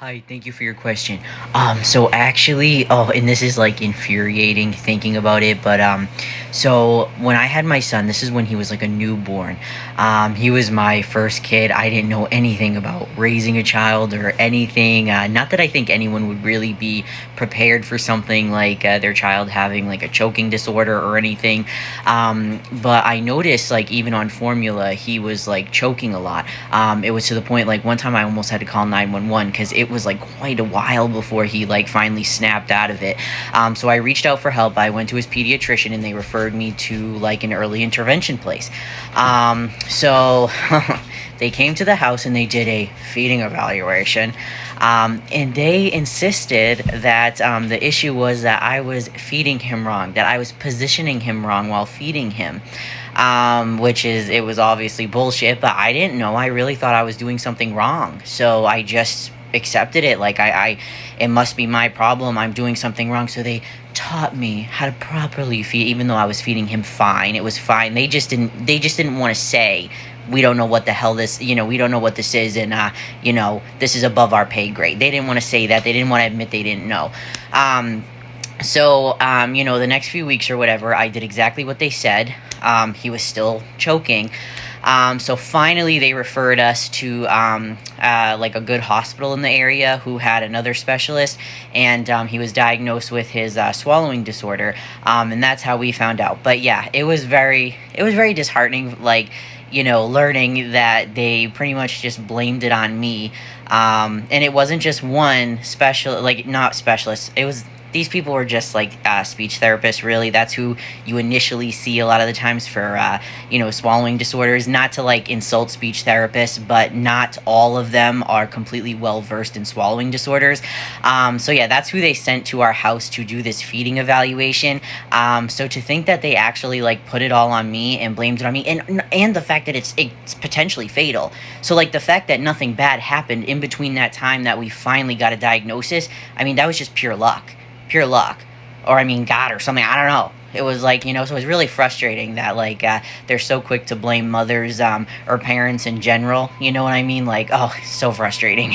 Hi, thank you for your question. So actually, and this is like infuriating thinking about it, but so when I had my son, this is when he was like a newborn. He was my first kid. I didn't know anything about raising a child or anything. Not that I think anyone would really be prepared for something like their child having like a choking disorder or anything. But I noticed like even on formula, he was like choking a lot. It was to the point like one time I almost had to call 911 because it was like quite a while before he like finally snapped out of it. So I reached out for help. I went to his pediatrician and they referred me to like an early intervention place. So they came to the house and they did a feeding evaluation. And they insisted that the issue was that I was feeding him wrong, that I was positioning him wrong while feeding him. Which is, it was obviously bullshit, but I didn't know. I really thought I was doing something wrong. So I just accepted it. Like, it must be my problem. I'm doing something wrong. So they taught me how to properly feed, even though I was feeding him fine. It was fine. They just didn't want to say, we don't know what the hell this, we don't know what this is. And, this is above our pay grade. They didn't want to say that. They didn't want to admit they didn't know. The next few weeks or whatever, I did exactly what they said. He was still choking. So finally they referred us to, like a good hospital in the area who had another specialist, and, he was diagnosed with his, swallowing disorder. And that's how we found out. But yeah, it was very disheartening, like, learning that they pretty much just blamed it on me. And it wasn't just one special, like, not specialist. These people were just like speech therapists, really. That's who you initially see a lot of the times for, swallowing disorders. Not to like insult speech therapists, but not all of them are completely well versed in swallowing disorders. So yeah, that's who they sent to our house to do this feeding evaluation. So to think that they actually like put it all on me and blamed it on me, and the fact that it's potentially fatal. So like the fact that nothing bad happened in between that time that we finally got a diagnosis, I mean, that was just pure luck. Pure luck, or I mean God or something, I don't know. It was like, so it was really frustrating that like they're so quick to blame mothers or parents in general, you know what I mean? Like, oh, so frustrating.